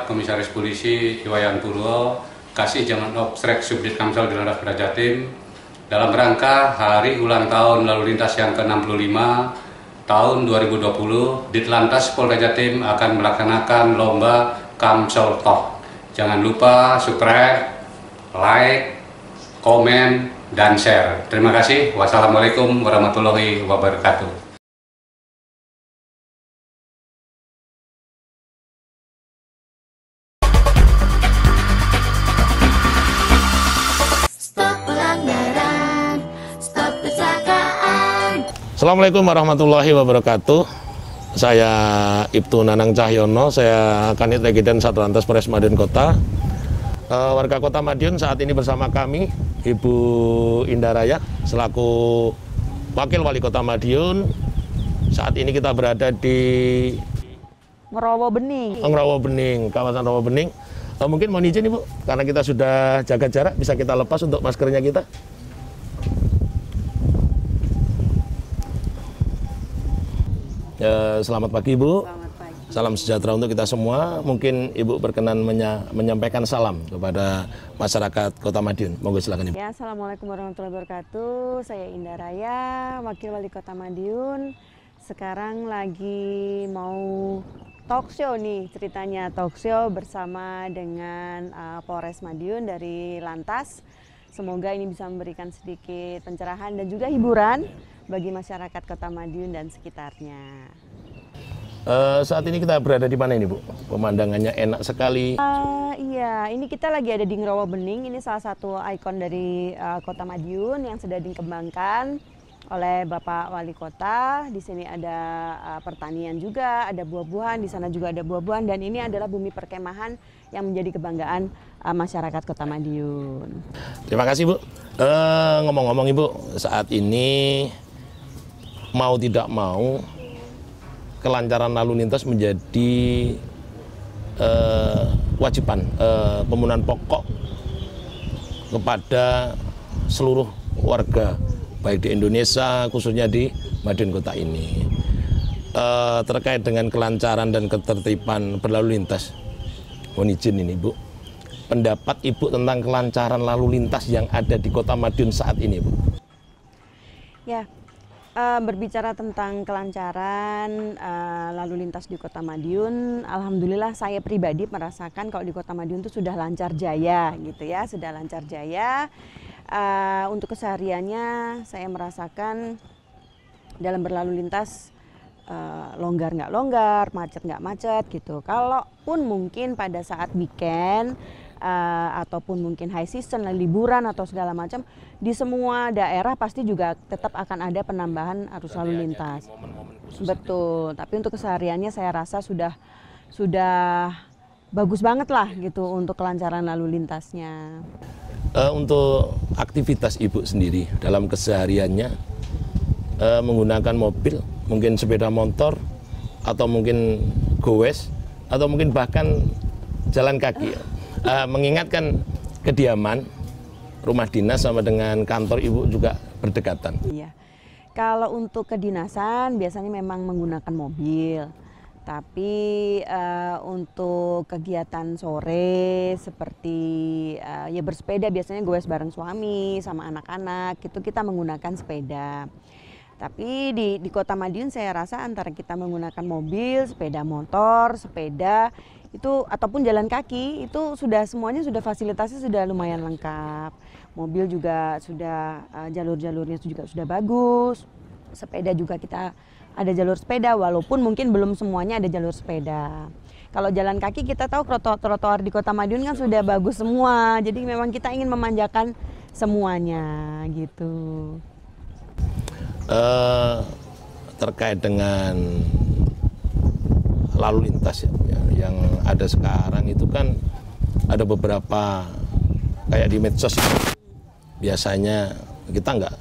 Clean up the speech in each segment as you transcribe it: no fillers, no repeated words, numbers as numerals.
Komisaris Polisi Iwayan Purwo, Kasih Jaman Obstrek Subdit Kamsel di Lantas Polda Jatim, dalam rangka Hari Ulang Tahun Lalu Lintas yang ke-65 tahun 2020, Ditlantas Polda Jatim akan melaksanakan lomba Kamsel Talk. Jangan lupa subscribe, like, komen, dan share. Terima kasih. Wassalamualaikum warahmatullahi wabarakatuh. Assalamualaikum warahmatullahi wabarakatuh. Saya Ibtu Nanang Cahyono, saya Kanit Legiden Satlantas Polres Madiun Kota. Warga Kota Madiun saat ini bersama kami, Ibu Indaraya, selaku Wakil Wali Kota Madiun. Saat ini kita berada di Rawa Bening. Rawa Bening, kawasan Rawa Bening. Mungkin mohon izin Ibu, karena kita sudah jaga jarak, bisa kita lepas untuk maskernya kita. Selamat pagi Ibu. Selamat pagi. Salam sejahtera untuk kita semua. Mungkin Ibu berkenan menyampaikan salam kepada masyarakat Kota Madiun. Monggo silakan Ibu. Ya, Assalamualaikum warahmatullahi wabarakatuh. Saya Indah Raya, Wakil Wali Kota Madiun. Sekarang lagi mau talk show nih, ceritanya talk show bersama dengan Polres Madiun dari Lantas. Semoga ini bisa memberikan sedikit pencerahan dan juga hiburan bagi masyarakat Kota Madiun dan sekitarnya. Saat ini kita berada di mana ini Bu? Pemandangannya enak sekali. Iya, ini kita lagi ada di Rawa Bening. Ini salah satu ikon dari Kota Madiun yang sedang dikembangkan oleh Bapak Wali Kota. Di sini ada pertanian juga, ada buah-buahan, di sana juga ada buah-buahan, dan ini adalah bumi perkemahan yang menjadi kebanggaan masyarakat Kota Madiun. Terima kasih Bu. Ngomong-ngomong Ibu, saat ini mau tidak mau kelancaran lalu lintas menjadi kewajiban pemenuhan pokok kepada seluruh warga baik di Indonesia khususnya di Madiun Kota ini. Terkait dengan kelancaran dan ketertiban berlalu lintas, mohon izin ini Bu, pendapat Ibu tentang kelancaran lalu lintas yang ada di Kota Madiun saat ini Bu. Ya, berbicara tentang kelancaran lalu lintas di Kota Madiun, alhamdulillah saya pribadi merasakan kalau di Kota Madiun itu sudah lancar jaya gitu ya, sudah lancar jaya. Untuk kesehariannya saya merasakan dalam berlalu lintas longgar nggak longgar, macet nggak macet gitu. Kalaupun mungkin pada saat weekend ataupun mungkin high season, liburan atau segala macam, di semua daerah pasti juga tetap akan ada penambahan arus lalu lintas. Betul, tapi untuk kesehariannya saya rasa sudah bagus banget lah gitu untuk kelancaran lalu lintasnya. Untuk aktivitas Ibu sendiri dalam kesehariannya menggunakan mobil, mungkin sepeda motor, atau mungkin gowes, atau mungkin bahkan jalan kaki, mengingatkan kediaman, rumah dinas sama dengan kantor Ibu juga berdekatan. Iya, kalau untuk kedinasan biasanya memang menggunakan mobil. Tapi untuk kegiatan sore seperti ya bersepeda, biasanya goes bareng suami sama anak-anak itu kita menggunakan sepeda. Tapi di Kota Madiun saya rasa antara kita menggunakan mobil, sepeda motor, sepeda itu ataupun jalan kaki itu sudah semuanya sudah fasilitasnya sudah lumayan lengkap. Mobil juga sudah jalur-jalurnya juga sudah bagus. Sepeda juga kita ada jalur sepeda, walaupun mungkin belum semuanya ada jalur sepeda. Kalau jalan kaki kita tahu trotoar di Kota Madiun kan sudah bagus semua. Jadi memang kita ingin memanjakan semuanya gitu. Terkait dengan lalu lintas yang ada sekarang itu kan ada beberapa kayak di medsos biasanya kita nggak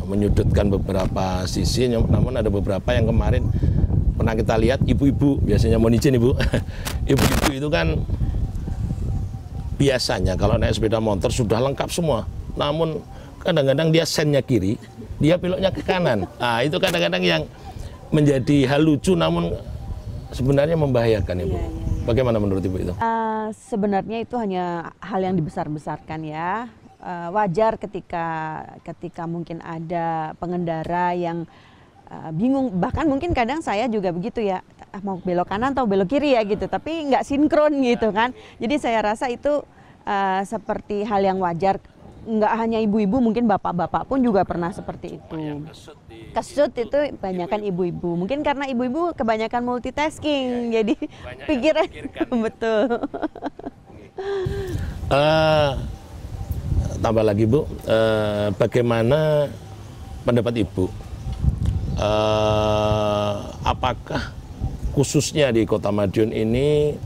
menyudutkan beberapa sisi, namun ada beberapa yang kemarin pernah kita lihat ibu-ibu, biasanya mohon izin Ibu, ibu-ibu itu kan biasanya kalau naik sepeda motor sudah lengkap semua, namun kadang-kadang dia sennya kiri, dia beloknya ke kanan. Nah, itu kadang-kadang yang menjadi hal lucu namun sebenarnya membahayakan Ibu. Bagaimana menurut Ibu itu? Sebenarnya itu hanya hal yang dibesar-besarkan ya. Wajar ketika mungkin ada pengendara yang bingung, bahkan mungkin kadang saya juga begitu ya, mau belok kanan atau belok kiri ya gitu, tapi nggak sinkron gitu kan. Jadi saya rasa itu seperti hal yang wajar. Nggak hanya ibu-ibu, mungkin bapak-bapak pun juga pernah seperti itu. Kesut itu kebanyakan ibu-ibu. Mungkin karena ibu-ibu kebanyakan multitasking, jadi pikiran betul. Tambah lagi Bu, bagaimana pendapat Ibu? Apakah khususnya di Kota Madiun ini,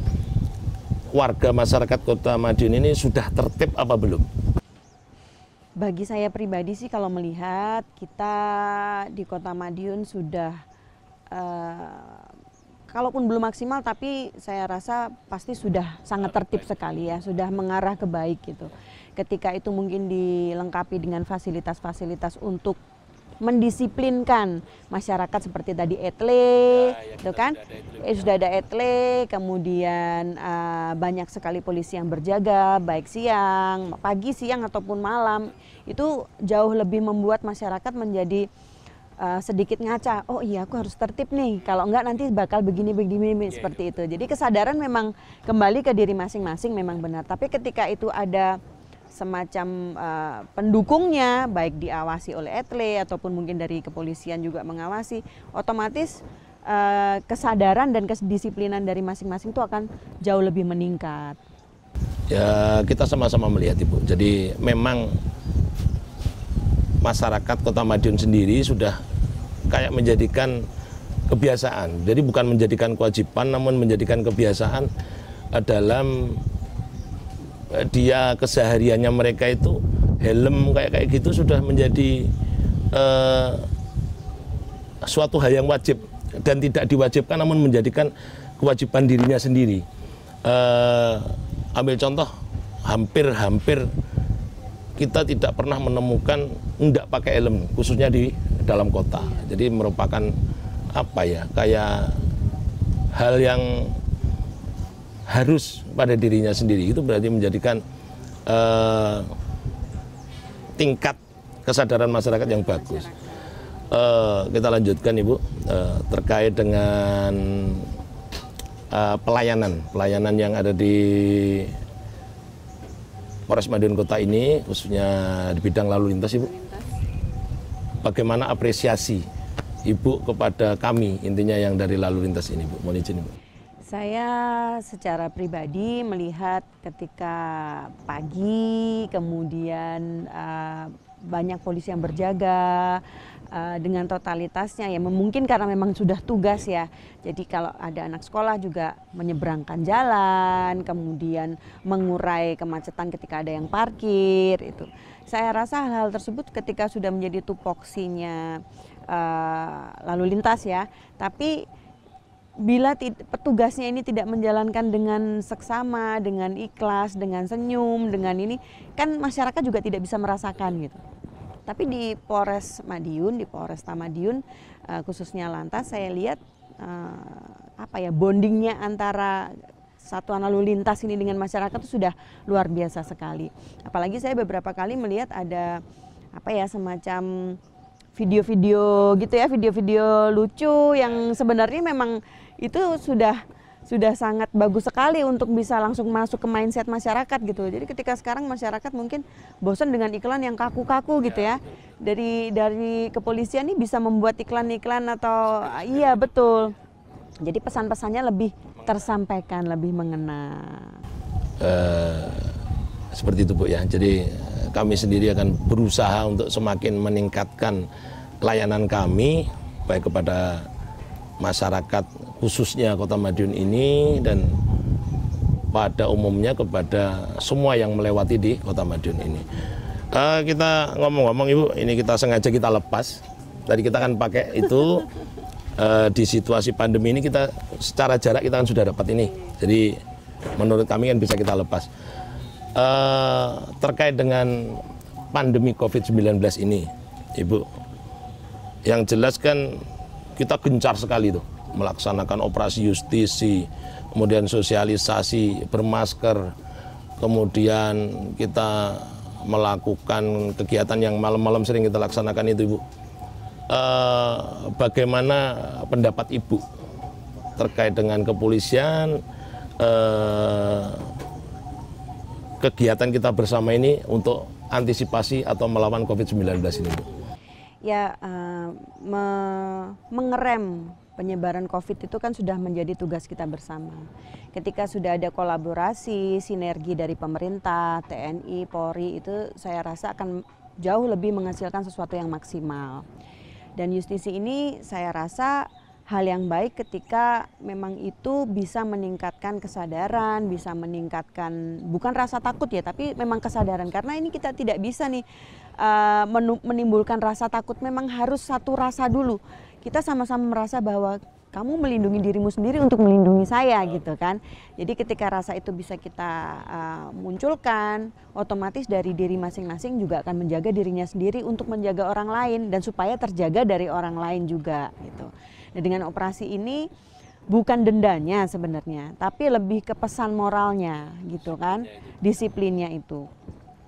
warga masyarakat Kota Madiun ini sudah tertib apa belum? Bagi saya pribadi sih kalau melihat kita di Kota Madiun sudah, kalaupun belum maksimal tapi saya rasa pasti sudah sangat tertib sekali ya, sudah mengarah ke baik gitu. Ketika itu mungkin dilengkapi dengan fasilitas-fasilitas untuk mendisiplinkan masyarakat seperti tadi etle, itu kan, sudah ada etle, kemudian banyak sekali polisi yang berjaga, baik siang, pagi, siang ataupun malam, itu jauh lebih membuat masyarakat menjadi sedikit ngaca. Oh iya, aku harus tertib nih, kalau enggak nanti bakal begini seperti itu. Jadi kesadaran memang kembali ke diri masing-masing memang benar. Tapi ketika itu ada semacam pendukungnya, baik diawasi oleh etle ataupun mungkin dari kepolisian juga mengawasi, otomatis kesadaran dan kedisiplinan dari masing-masing itu akan jauh lebih meningkat. Ya, kita sama-sama melihat Ibu. Jadi memang masyarakat Kota Madiun sendiri sudah kayak menjadikan kebiasaan. Jadi bukan menjadikan kewajiban, namun menjadikan kebiasaan dalam dia kesehariannya. Mereka itu helm kayak gitu sudah menjadi suatu hal yang wajib dan tidak diwajibkan, namun menjadikan kewajiban dirinya sendiri. Ambil contoh, hampir kita tidak pernah menemukan enggak pakai helm, khususnya di dalam kota. Jadi merupakan apa ya, kayak hal yang harus pada dirinya sendiri. Itu berarti menjadikan tingkat kesadaran masyarakat yang bagus. Kita lanjutkan Ibu, terkait dengan pelayanan yang ada di Polres Madiun Kota ini, khususnya di bidang lalu lintas Ibu. Bagaimana apresiasi Ibu kepada kami, intinya yang dari lalu lintas ini Bu? Mohon izin Ibu. Saya secara pribadi melihat ketika pagi, kemudian banyak polisi yang berjaga dengan totalitasnya ya, mungkin karena memang sudah tugas ya. Jadi kalau ada anak sekolah juga menyeberangkan jalan, kemudian mengurai kemacetan ketika ada yang parkir itu. Saya rasa hal-hal tersebut ketika sudah menjadi tupoksinya lalu lintas ya, tapi bila petugasnya ini tidak menjalankan dengan seksama, dengan ikhlas, dengan senyum, dengan ini, kan masyarakat juga tidak bisa merasakan gitu. Tapi di Polres Madiun, di Polresta Madiun, khususnya lantas, saya lihat bondingnya antara satuan lalu lintas ini dengan masyarakat itu sudah luar biasa sekali. Apalagi saya beberapa kali melihat ada semacam video-video gitu ya, video-video lucu yang sebenarnya memang itu sudah sangat bagus sekali untuk bisa langsung masuk ke mindset masyarakat gitu. Jadi ketika sekarang masyarakat mungkin bosan dengan iklan yang kaku-kaku gitu ya. Dari kepolisian ini bisa membuat iklan-iklan atau iya betul. Jadi pesan-pesannya lebih tersampaikan, lebih mengena. Seperti itu Bu ya. Jadi kami sendiri akan berusaha untuk semakin meningkatkan layanan kami baik kepada masyarakat khususnya Kota Madiun ini dan pada umumnya kepada semua yang melewati di Kota Madiun ini. Kita ngomong-ngomong Ibu, ini kita sengaja kita lepas. Tadi kita kan pakai itu di situasi pandemi ini, kita secara jarak kita kan sudah dapat ini. Jadi menurut kami kan bisa kita lepas. Terkait dengan pandemi COVID-19 ini, Ibu, yang jelas kan kita gencar sekali tuh melaksanakan operasi justisi, kemudian sosialisasi bermasker, kemudian kita melakukan kegiatan yang malam-malam sering kita laksanakan itu, Ibu. Bagaimana pendapat Ibu terkait dengan kepolisian, kegiatan kita bersama ini untuk antisipasi atau melawan COVID-19 ini, Bu? Ya, mengerem penyebaran COVID itu kan sudah menjadi tugas kita bersama. Ketika sudah ada kolaborasi, sinergi dari pemerintah, TNI, Polri, itu saya rasa akan jauh lebih menghasilkan sesuatu yang maksimal. Dan justisi ini saya rasa hal yang baik ketika memang itu bisa meningkatkan kesadaran, bisa meningkatkan bukan rasa takut ya, tapi memang kesadaran. Karena ini kita tidak bisa nih menimbulkan rasa takut, memang harus satu rasa dulu. Kita sama-sama merasa bahwa kamu melindungi dirimu sendiri untuk melindungi saya gitu kan. Jadi ketika rasa itu bisa kita munculkan, otomatis dari diri masing-masing juga akan menjaga dirinya sendiri untuk menjaga orang lain dan supaya terjaga dari orang lain juga gitu. Nah, dengan operasi ini bukan dendanya sebenarnya, tapi lebih ke pesan moralnya gitu kan, disiplinnya itu.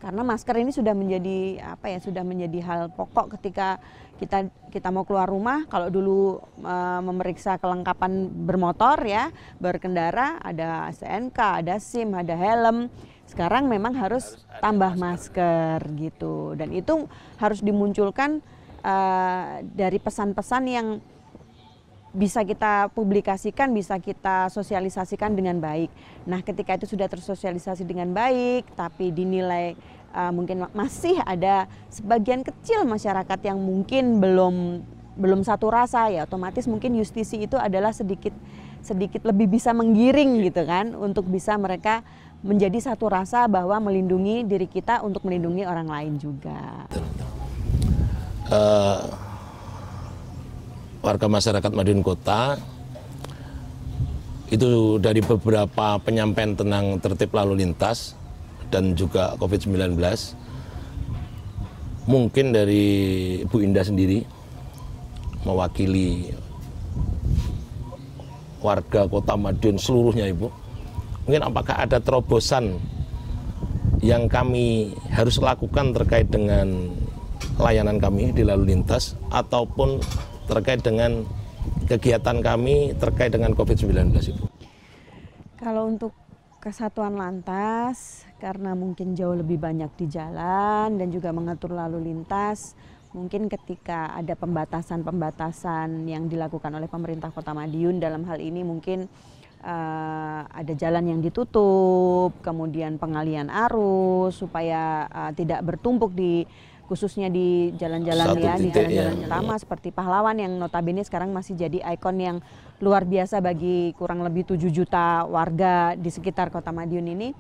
Karena masker ini sudah menjadi sudah menjadi hal pokok ketika kita mau keluar rumah. Kalau dulu memeriksa kelengkapan bermotor ya, berkendara, ada STNK, ada SIM, ada helm. Sekarang memang harus tambah masker gitu. Dan itu harus dimunculkan dari pesan-pesan yang bisa kita publikasikan, bisa kita sosialisasikan dengan baik. Nah, ketika itu sudah tersosialisasi dengan baik, tapi dinilai mungkin masih ada sebagian kecil masyarakat yang mungkin belum satu rasa, ya otomatis mungkin justisi itu adalah sedikit lebih bisa menggiring gitu kan, untuk bisa mereka menjadi satu rasa bahwa melindungi diri kita untuk melindungi orang lain juga. Warga masyarakat Madiun Kota itu dari beberapa penyampaian tentang tertib lalu lintas dan juga COVID-19, mungkin dari Bu Indah sendiri mewakili warga Kota Madiun seluruhnya, Ibu, mungkin apakah ada terobosan yang kami harus lakukan terkait dengan layanan kami di lalu lintas ataupun terkait dengan kegiatan kami terkait dengan COVID-19, Ibu? Kalau untuk Kesatuan Lantas, karena mungkin jauh lebih banyak di jalan dan juga mengatur lalu lintas, mungkin ketika ada pembatasan-pembatasan yang dilakukan oleh pemerintah Kota Madiun, dalam hal ini mungkin ada jalan yang ditutup, kemudian pengalian arus supaya tidak bertumpuk khususnya di jalan-jalan ya, di jalan-jalan utama seperti Pahlawan yang notabene sekarang masih jadi ikon yang luar biasa bagi kurang lebih 7 juta warga di sekitar Kota Madiun ini.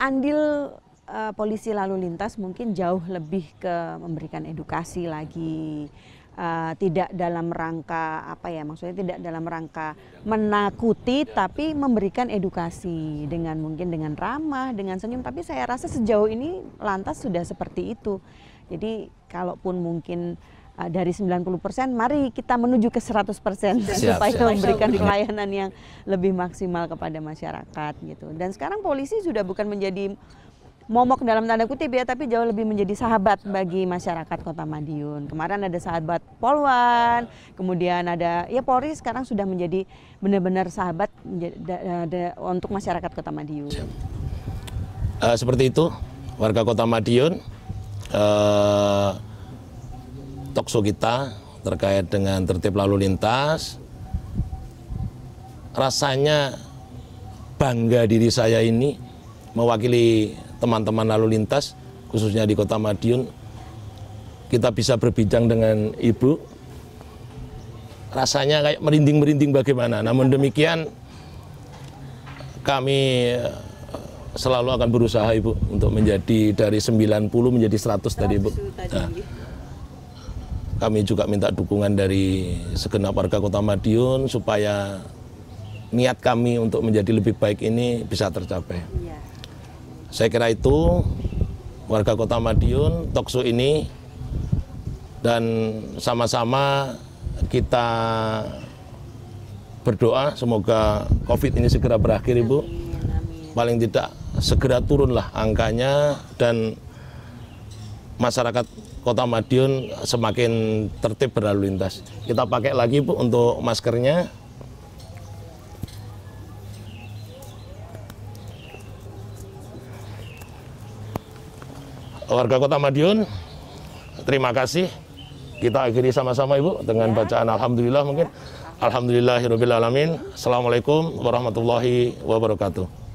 Andil polisi lalu lintas mungkin jauh lebih ke memberikan edukasi lagi, tidak dalam rangka maksudnya tidak dalam rangka menakuti, tapi memberikan edukasi mungkin dengan ramah, dengan senyum. Tapi saya rasa sejauh ini Lantas sudah seperti itu. Jadi kalaupun mungkin dari 90%, mari kita menuju ke 100% supaya memberikan pelayanan yang lebih maksimal kepada masyarakat gitu. Dan sekarang polisi sudah bukan menjadi momok dalam tanda kutip ya, tapi jauh lebih menjadi sahabat bagi masyarakat Kota Madiun. Kemarin ada sahabat Polwan, kemudian ada Polri, sekarang sudah menjadi benar-benar sahabat untuk masyarakat Kota Madiun. Seperti itu, warga Kota Madiun, talkshow kita terkait dengan tertib lalu lintas. Rasanya bangga diri saya ini mewakili teman-teman lalu lintas, khususnya di Kota Madiun. Kita bisa berbincang dengan Ibu, rasanya kayak merinding-merinding bagaimana. Namun demikian, kami selalu akan berusaha, Ibu, untuk menjadi dari 90 menjadi 100 tadi, Ibu. Nah, kami juga minta dukungan dari segenap warga Kota Madiun supaya niat kami untuk menjadi lebih baik ini bisa tercapai. Saya kira itu warga Kota Madiun, talkshow ini, dan sama-sama kita berdoa semoga COVID ini segera berakhir, Ibu. Paling tidak segera turunlah angkanya dan masyarakat Kota Madiun semakin tertib berlalu lintas. Kita pakai lagi, Bu, untuk maskernya. Warga Kota Madiun, terima kasih. Kita akhiri sama-sama, Ibu, dengan bacaan Alhamdulillah mungkin. Alhamdulillahirrabbilalamin. Assalamualaikum warahmatullahi wabarakatuh.